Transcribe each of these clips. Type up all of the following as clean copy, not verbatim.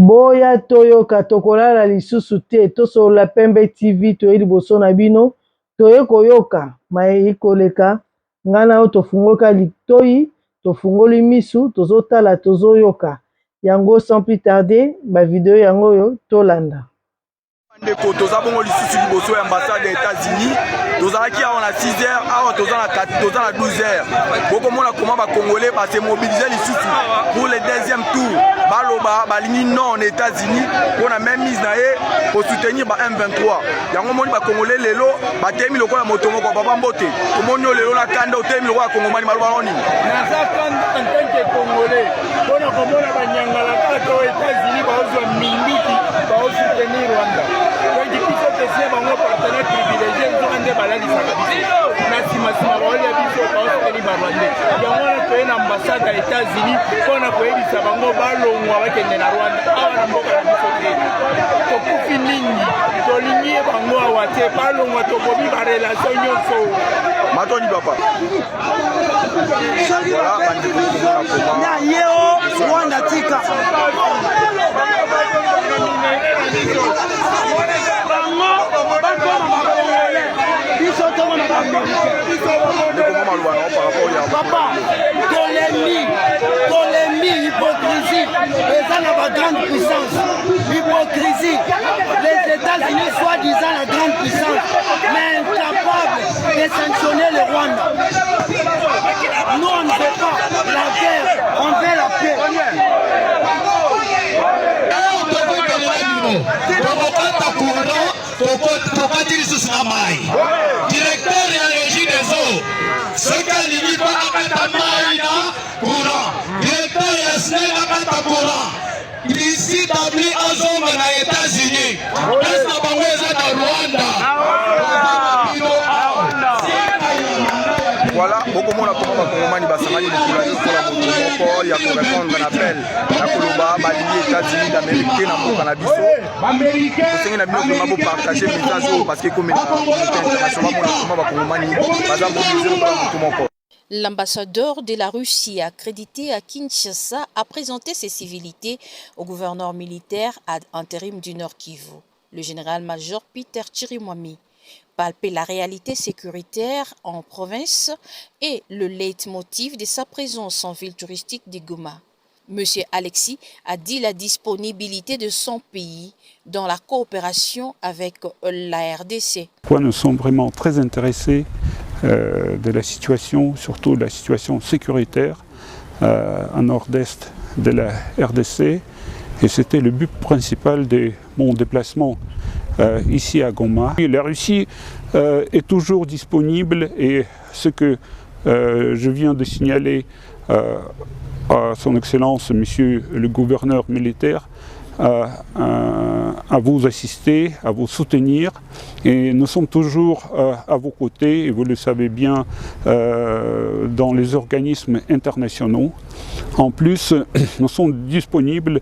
Boya toyoka tokolala lisusu te tosola Pembe TV toye liboso na bino toye koyoka mayi koleka ngana o tofungoka litoyi tofungoli misu tozotala tozoyoka yango sans plus tarder ba video yango yo tolanda. Ndeko toza bongo lisusu liboso ya ambassade des États-Unis tozalaki awa na 6h awa toza na 12h bokomona comment ba congolais ba se mobiliser lisusu pour le deuxième tour baloba balingi non aux États-Unis pour na même mise na ye pour soutenir ba M23 yango moni ba congolais lelo batemi lokola moto moko baba mbote tomoni lelo na kanda otemi lokola congomani maloba noni naza kanda en tant que congolais pona komona banyangala kata aux États-Unis baozwa minduki baosoutenir Rwanda. Donc il faut que c'est un partenaire privilégié pour rendre baladi sakabisi. Nasi masima wale biso baoseli barwande. Yango na toye na ambassade ya États-Unis pona koyebisa bango balongwa bakende na Rwanda. Awa na mboka na biso te. Tokufi mingi tolingi bango awa te balongwa tobobi ba relation nyonso. Matoni papa. Na yeo Rwanda tika. Papa, tolémie, hypocrisie, les gens ont la grande puissance. Hypocrisie, les États-Unis soi-disant la grande puissance, mais incapables de sanctionner le Rwanda. Nous on ne veut pas la guerre, on veut la paix. Directeur de la régie des eaux, ce qu'elle limite pas à Katamaïna, courant. Directeur de la SNEL à Katakura, ici établi en zone aux États-Unis. Est-ce que vous êtes à Rwanda? Voilà, beaucoup monde a commencé à comprendre basangani pour ya répondre à l'appel na koloba balingi États-Unis d'Amérique na mboka na biso américain c'est na bino vraiment partager message parce que comme international comment ba kongomani baza mobiliser pour tout moko. L'ambassadeur de la Russie accrédité à Kinshasa a présenté ses civilités au gouverneur militaire ad intérim du Nord Kivu, le général-major Peter Chirimwami. Palper la réalité sécuritaire en province et le leitmotiv de sa présence en ville touristique de Goma. Monsieur Alexis a dit la disponibilité de son pays dans la coopération avec la RDC. Nous sommes vraiment très intéressés de la situation, surtout de la situation sécuritaire en nord-est de la RDC. Et c'était le but principal de mon déplacement ici à Goma. La Russie est toujours disponible et ce que je viens de signaler à son Excellence, Monsieur le gouverneur militaire, à vous assister, à vous soutenir. Et nous sommes toujours à vos côtés, et vous le savez bien, dans les organismes internationaux. En plus, nous sommes disponibles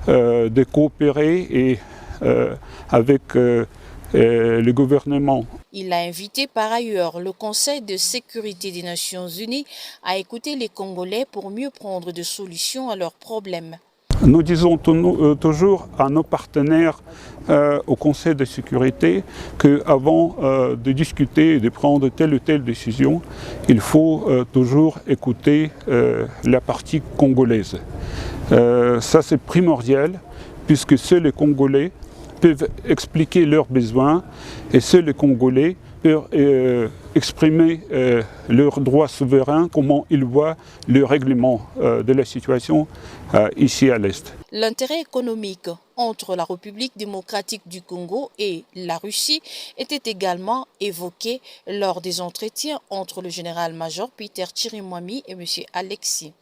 de coopérer et avec le gouvernement. Il a invité par ailleurs le Conseil de sécurité des Nations Unies à écouter les Congolais pour mieux prendre des solutions à leurs problèmes. Nous disons toujours à nos partenaires au Conseil de sécurité qu'avant de discuter et de prendre telle ou telle décision, il faut toujours écouter la partie congolaise. Ça c'est primordial puisque seuls les Congolais peuvent expliquer leurs besoins et seuls les Congolais peuvent exprimer leurs droits souverains, comment ils voient le règlement de la situation ici à l'Est. L'intérêt économique entre la République démocratique du Congo et la Russie était également évoqué lors des entretiens entre le général-major Peter Chirimwami et M. Alexis.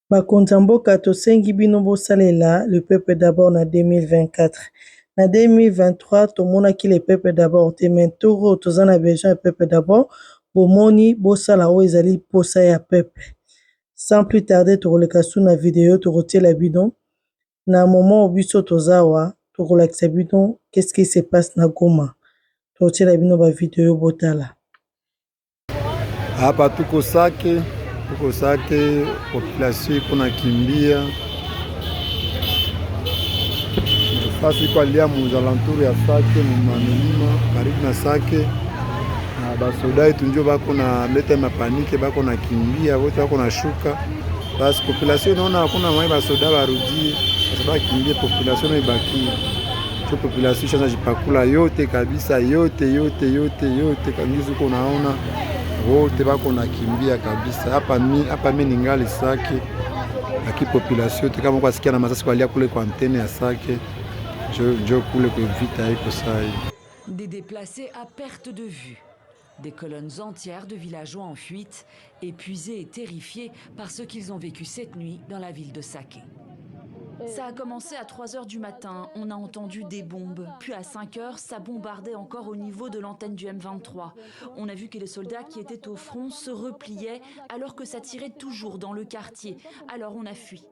Bakonzi mboka tosengi bino bosalela le peuple d'abord na 2024. Na 2023 tomonaki le peuple d'abord te mentoro toza na besoin le peuple d'abord bomoni bosala o ezali posa ya peuple. Sans plus tarder tokoleka su na vidéo tokotiela bino na moment biso tozawa tokolakisa bino qu'est-ce qui se passe na Goma. Tokotiela bino ba vidéo botala. Hapa tuko Sake population kuna kimbia fasi kwa lia aux alentours ya Sake mumanima karibu na Sake na basoda yetu ndio bako na leta mapanike bako na kimbia wote bako na shuka basi population inaona hakuna mai basoda barudie kwa sababu kimbia population ibaki cho population chana jipakula yote kabisa yote kangizo uko naona wote bako na kimbia kabisa hapa mimi ningali Sake aki population te kama kwa sikia na masasi kwa lia kule kwa antenne ya Sake jo kule kwa vita iko sai. Des déplacés à perte de vue. Des colonnes entières de villageois en fuite, épuisés et terrifiés par ce qu'ils ont vécu cette nuit dans la ville de Sake. Ça a commencé à 3h du matin, on a entendu des bombes. Puis à 5h, ça bombardait encore au niveau de l'antenne du M23. On a vu que les soldats qui étaient au front se repliaient alors que ça tirait toujours dans le quartier. Alors on a fui.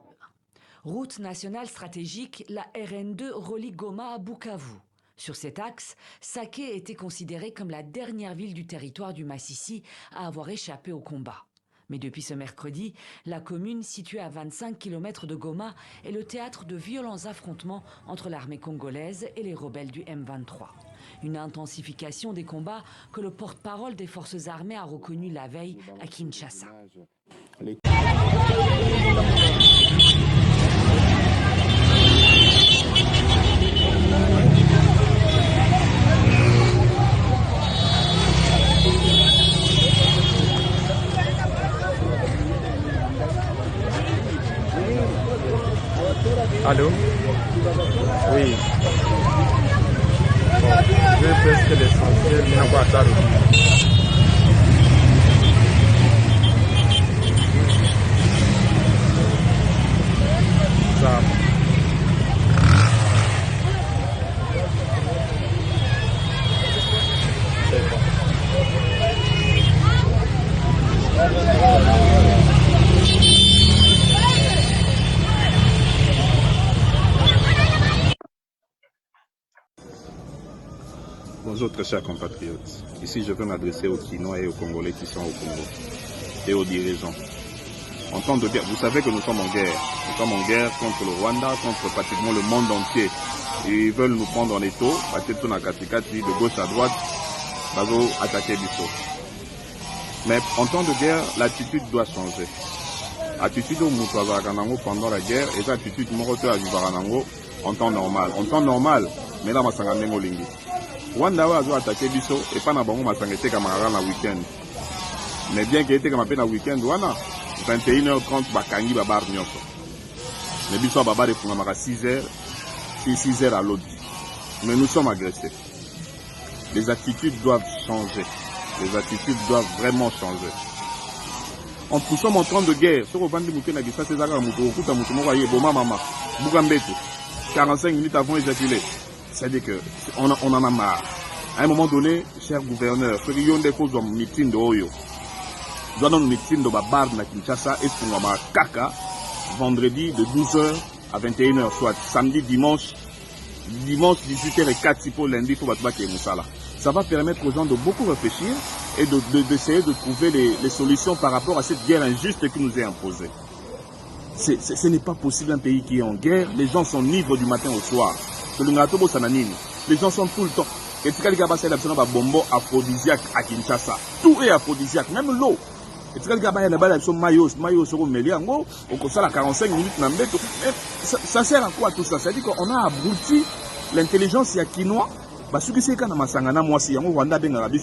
Route nationale stratégique, la RN2 relie Goma à Bukavu. Sur cet axe, Sake était considérée comme la dernière ville du territoire du Massissi à avoir échappé au combat. Mais depuis ce mercredi, la commune, située à 25 km de Goma, est le théâtre de violents affrontements entre l'armée congolaise et les rebelles du M23. Une intensification des combats que le porte-parole des forces armées a reconnu la veille à Kinshasa. Allô? Oui. Bon, j'ai presque l'essentiel, mais encore à ça. Ça. C'est bon. Bonjour très chers compatriotes. Ici je veux m'adresser aux Kinois et aux Congolais qui sont au Congo et aux dirigeants. En temps de guerre, vous savez que nous sommes en guerre. Nous sommes en guerre contre le Rwanda, contre pratiquement le monde entier. Ils veulent nous prendre en étau, peut-être na katikati, de gauche à droite, bazo attaquer Bisso. Mais en temps de guerre, l'attitude doit changer. Attitude au Moutouazaranango pendant la guerre et l'attitude Moroto Azubaranango en temps normal. En temps normal, mais là, Masanganengo Lingi. Rwanda a attaqué Bisso et pas na bango Masangete Kamara na week-end. Mais bien qu'il ait été comme na week-end, 21h30, Bakangi Babar Nyonso. Mais Bisso Babar est pour 6h, puis 6h à l'autre. Mais nous sommes agressés. Les attitudes doivent changer. Les attitudes doivent vraiment changer. Nous sommes en temps de guerre. Sur le bande de Moukena, c'est ça, c'est 45 minutes avant éjaculé. C'est-à-dire qu'on en a marre. À un moment donné, cher gouverneur, ce qui est un meeting de Oyo, nous avons un meeting de Babar na Kinshasa et ce qu'on a Kaka, vendredi de 12h à 21h, soit samedi, dimanche 18h04, pour lundi, pour Batba qui est Moussala. Ça va permettre aux gens de beaucoup réfléchir et d'essayer de trouver les solutions par rapport à cette guerre injuste qui nous est imposée. Ce n'est pas possible un pays qui est en guerre, les gens sont ivres du matin au soir. Les gens sont tout le temps. Et tu as bombo aphrodisiaque à Kinshasa. Tout est aphrodisiaque, même l'eau. Et tu as maillot sur Meliango, on ça 45 minutes. Ça sert à quoi tout ça? C'est-à-dire qu'on a abouti l'intelligence yakinois. Ce qui c'est quand on a moi si on Rwanda BMW,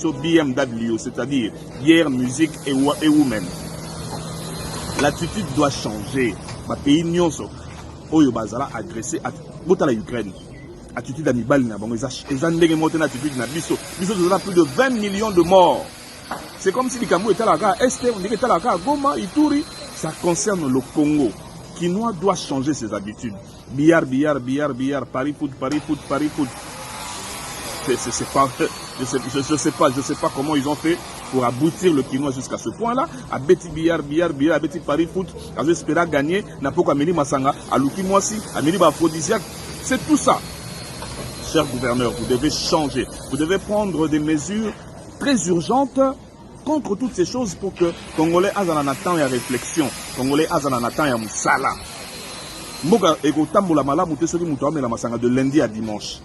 c'est-à-dire guerre, musique et women. L'attitude doit changer. Le pays nyonso, Oyo Bazala agressé à l'Ukraine. Attitude d'Anibal, ils ont une attitude d'Abisso. Ils ont plus de 20 millions de morts. C'est comme si les Cameroun étaient là, Est, on dirait que là, Goma, Ituri. Ça concerne le Congo. Kinois doit changer ses habitudes. Billard, Paris foot. Je sais pas comment ils ont fait pour aboutir le Kinois jusqu'à ce point-là. À Betty Billard, à Betty Paris foot, à espérer gagner, n'a pas qu'à Meli Massanga, à Luki Moissi, à Meli Aphrodisiaque. C'est tout ça. Cher gouverneur, vous devez changer. Vous devez prendre des mesures très urgentes contre toutes ces choses pour que Congolais aient un temps et réflexion. Congolais aient un temps et moussala. Mboka ekotambola malamu te soki muto amela masanga de lundi à dimanche.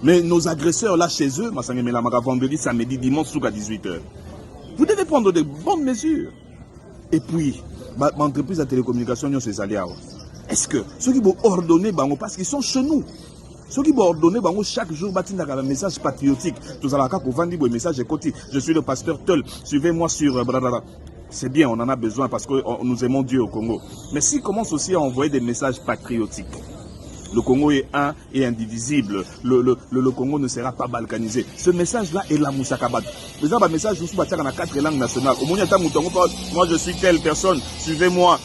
Mais nos agresseurs là chez eux, masanga mela maka vendredi, samedi, dimanche jusqu'à 18h. Vous devez prendre de bonnes mesures. Et puis, l'entreprise de télécommunication, nous ces alliés. Est-ce que ceux qui vont ordonner, parce qu'ils sont chez nous, ceux qui vont ordonner, chaque jour, un message patriotique. Tout ça, un message écouté. Je suis le pasteur Teul. Suivez-moi sur. C'est bien, on en a besoin parce que nous aimons Dieu au Congo. Mais s'ils commencent aussi à envoyer des messages patriotiques, le Congo est un et indivisible. Le Congo ne sera pas balkanisé. Ce message-là est la Moussakabat. Vous avez un message, je suis dans 4 langues nationales. Au moins, moi, je suis telle personne, suivez-moi.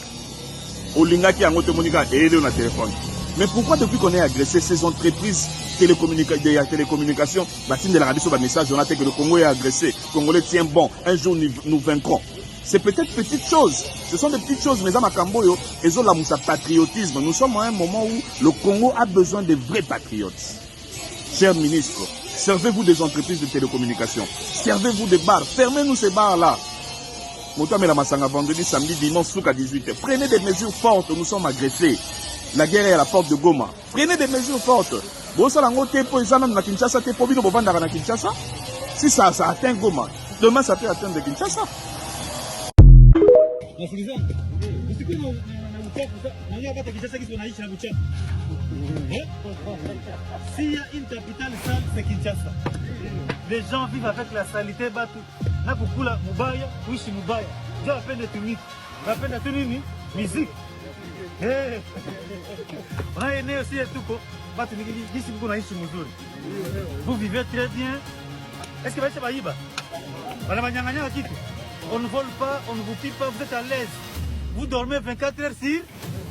Au Linga qui a un et il est dans le téléphone. Mais pourquoi depuis qu'on est agressé, ces entreprises télécommunications, de la radio sur le message, on a dit que le Congo est agressé, le Congolais tient bon, un jour nous vaincrons. C'est peut-être petites choses, ce sont des petites choses, mais à Makamboyo, ils ont la patriotisme. Nous sommes à un moment où le Congo a besoin de vrais patriotes. Chers ministres, servez-vous des entreprises de télécommunications, servez-vous des bars, fermez-nous ces bars-là. Motamé la Massanga vendredi, samedi, dimanche, jusqu'à 18h. Prenez des mesures fortes, nous sommes agressés. La guerre est à la porte de Goma. Prenez des mesures fortes. Si ça atteint Goma, demain ça peut atteindre Kinshasa. S'il y a une capitale sale, c'est Kinshasa. Les gens vivent avec la saleté. Na kukula mubaya, kuishi mubaya. Ndio wapende tumiki. Wapenda tu nini? Musique. On a eneo si tuko, batu nisi mko naishi mzuri. Vous vivez très bien. Est-ce que vous êtes baïba? Wala manyanganya kitu. On ne vole pas, on ne vous pille pas, vous êtes à l'aise. Vous dormez 24 heures sur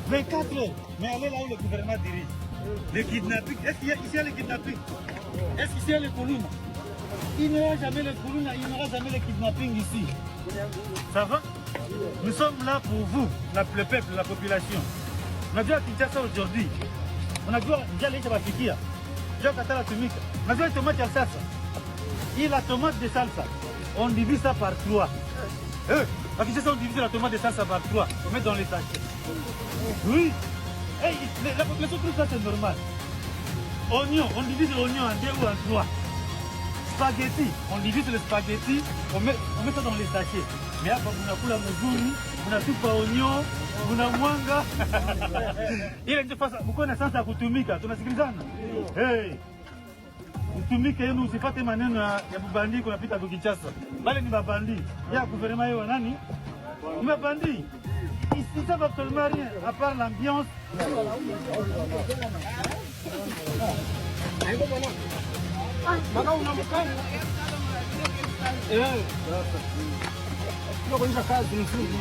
24 heures. Mais allez là où le gouvernement dirige. Le kidnapping, est-ce qu'il y a ici le kidnapping? Est-ce qu'ici il y a le Koulouna? Il n'y aura jamais le Koulouna, il n'y aura jamais le kidnapping ici. Ça va? Nous sommes là pour vous, le peuple, la population. On a dû à Kinshasa aujourd'hui. On a dû à aller à Bafikia. On a dû à Tumika. On a dû à tomate à salsa. Et la tomate de salsa, on divise ça par 3. À Kinshasa, on divise la tomate de salsa par 3. On met dans les sachets. Oui. Hey, la population trouve ça c'est normal. Oignon, on divise l'oignon en 2 ou en 3. Spaghetti, on divise le spaghetti, on met ça dans les sachets. Mais hapa mnakula mzuri, mnatupa oignon, mnamwanga. Ile ndio sasa mko na sasa kutumika, tunasikilizana? Hey. Utumike yenu usipate maneno ya bubandi kunapita kwa Kinshasa. Bale ni babandi. Ya gouvernement yao nani? Mabandi. Ici ça va absolument rien à part l'ambiance. Bana unamkana. Ndio kuisha kazi nzuri.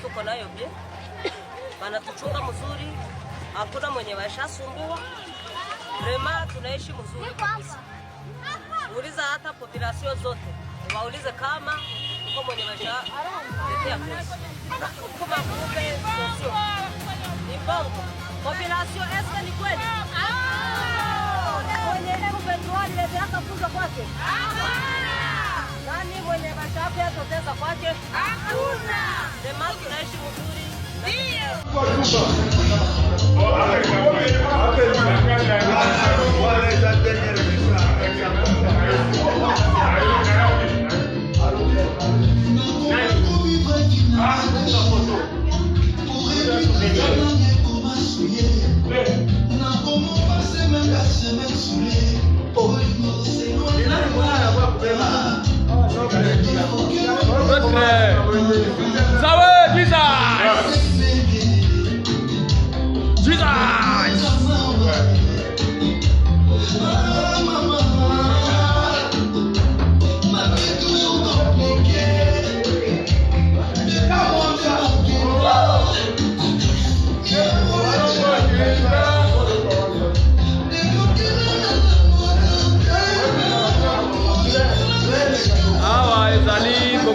Tuko nayo bie, wanatuchunga mzuri, hakuna mwenye washasumbua. Rema tunaishi mzuri kabisa. Uliza hata population zote, waulize kama uko mwenye washatetea kesi. Kama kumbe sio. Ni bongo. Population eske ni kweli? Mwenye M23 aliletea kafuzo kwake? Nani mwenye mashafi atoteza kwake? Hakuna. Rema tunaishi mzuri.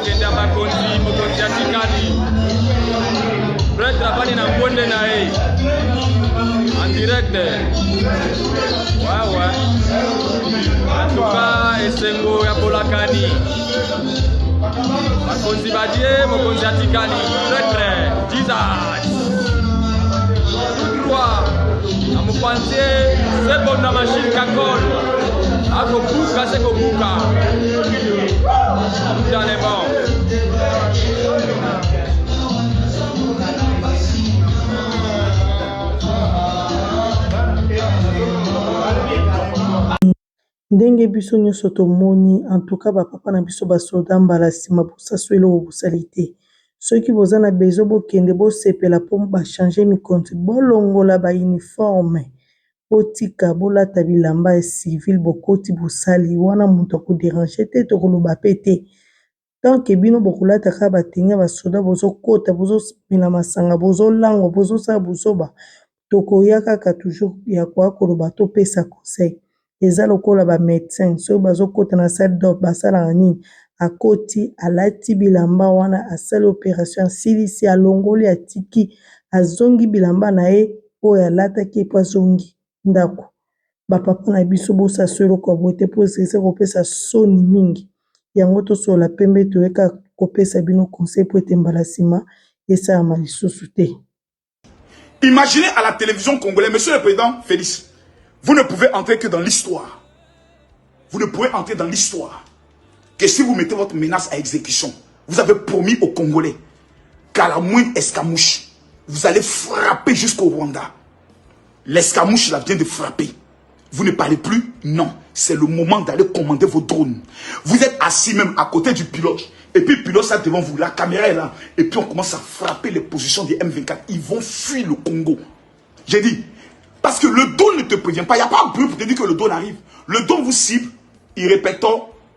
kokende ya bakonzi mokonzi atikali pretre avandi na ngonde na ye en direct wawa atuka esengo ya bolakani bakonzi badie mokonzi atikali pretre jesus droit na mopanzi sebo na mashine kakolo akobuka sekobuka mutane bon ndenge biso nyonso tomoni en tout cas bapapa na biso basoda mbala nsima bosaso eloko bosali te soki boza na bezo bokende bosepela mpo bachange mikonzi bolongola bauniforme botika bolata bilamba ya civile bokoti bosali wana moto akoderange te tokoloba pe te tanke bino bokolataka batenge basoda bozokota bozomela masanga bozolangwa bozosala bozoba tokoya kaka toujours ya koya koloba topesa conseil eza lokola bamédecin soki bazokota na salle d'op basalaka nini akoti alati bilamba wana asali opération asilisi alongoli atiki azongi bilamba na ye oyo alataki epo azongi ndako bapapa na biso bosaso eloko ya boye te mpo esekese kopesa soni mingi yango tosola pembe toyeka kopesa bino conseil po ete mbala nsima esalama lisusu te. Imaginez à la télévision congolaise, monsieur le président Félix, vous ne pouvez entrer que dans l'histoire. Vous ne pouvez entrer dans l'histoire que si vous mettez votre menace à exécution, vous avez promis aux Congolais qu'à la moindre escamouche, vous allez frapper jusqu'au Rwanda. L'escamouche là vient de frapper. Vous ne parlez plus? Non. C'est le moment d'aller commander vos drones. Vous êtes assis même à côté du pilote. Et puis le pilote ça devant vous, la caméra est là. Et puis on commence à frapper les positions des M24. Ils vont fuir le Congo. J'ai dit, parce que le drone ne te prévient pas. Il n'y a pas un bruit pour te dire que le drone arrive. Le drone vous cible, il répète,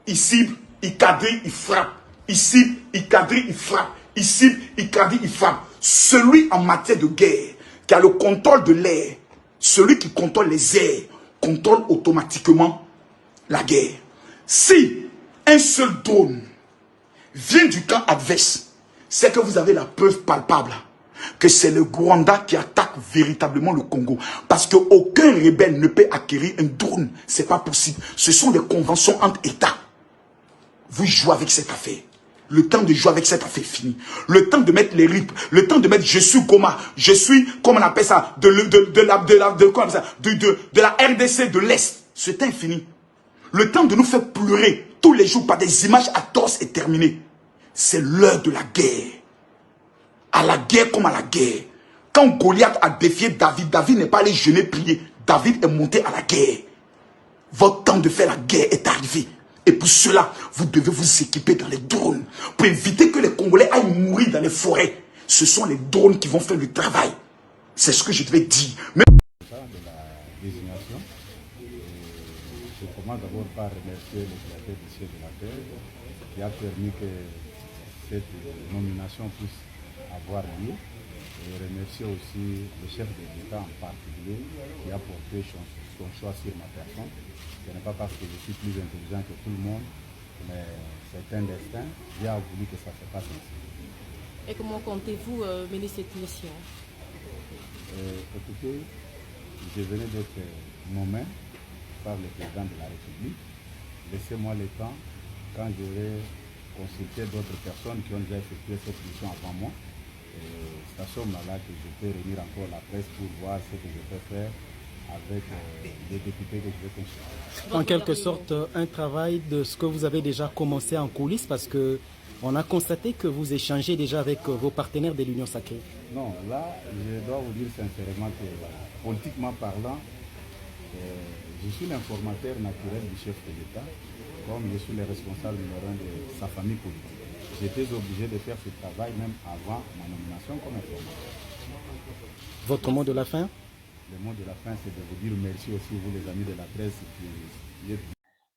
il cible, il quadrille, il frappe. Il cible, il quadrille, il frappe. Il cible, il quadrille, il frappe. Celui en matière de guerre qui a le contrôle de l'air, celui qui contrôle les airs, contrôle automatiquement la guerre. Si un seul drone vient du camp adverse, c'est que vous avez la preuve palpable que c'est le Rwanda qui attaque véritablement le Congo. Parce qu'aucun rebelle ne peut acquérir un drone. Ce n'est pas possible. Ce sont des conventions entre États. Vous jouez avec cette affaire. Le temps de jouer avec cette affaire est fini. Le temps de mettre les rips, le temps de mettre je suis Goma, je suis, comment on appelle ça, de la RDC de l'Est. Ce temps est fini. Le temps de nous faire pleurer tous les jours par des images atroces est terminé. C'est l'heure de la guerre. À la guerre comme à la guerre. Quand Goliath a défié David, David n'est pas allé jeûner, prier. David est monté à la guerre. Votre temps de faire la guerre est arrivé. Et pour cela, vous devez vous équiper dans les drones. Pour éviter que les Congolais aillent mourir dans les forêts. Ce sont les drones qui vont faire le travail. C'est ce que je devais dire. Mais... de la désignation. Je commence d'abord par remercier le créateur du ciel de la terre qui a permis que cette nomination puisse avoir lieu. Et remercier aussi le chef de l'État en particulier qui a porté son choix sur ma personne. Ce n'est pas parce que je suis plus intelligent que tout le monde, mais c'est un destin. Dieu a voulu que ça se passe ainsi. Et comment comptez-vous mener cette mission? Écoutez, je venais d'être nommé par le président de la République. Laissez-moi le temps, quand je vais consulter d'autres personnes qui ont déjà effectué cette mission avant moi. C'est à ce moment-là que je peux réunir encore la presse pour voir ce que je peux faire avec les députés que je vais consulter. En quelque sorte, un travail de ce que vous avez déjà commencé en coulisses, parce que on a constaté que vous échangez déjà avec vos partenaires de l'Union sacrée. Non, là, je dois vous dire sincèrement que, politiquement parlant, je suis l'informateur naturel du chef de l'État, comme je suis le responsable numéro 1 de sa famille politique. J'étais obligé de faire ce travail même avant ma nomination comme informateur. Votre mot de la fin? Le mot de la fin, c'est de vous dire merci aussi, vous les amis de la presse.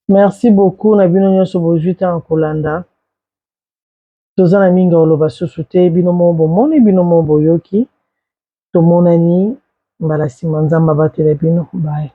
Merci beaucoup. Nabino nyonso bojuta en Kolanda. Tozana minga oloba susu te bino mo bomoni bino mo boyoki. Tomonani mbala sima nzamba batela bino. Bye.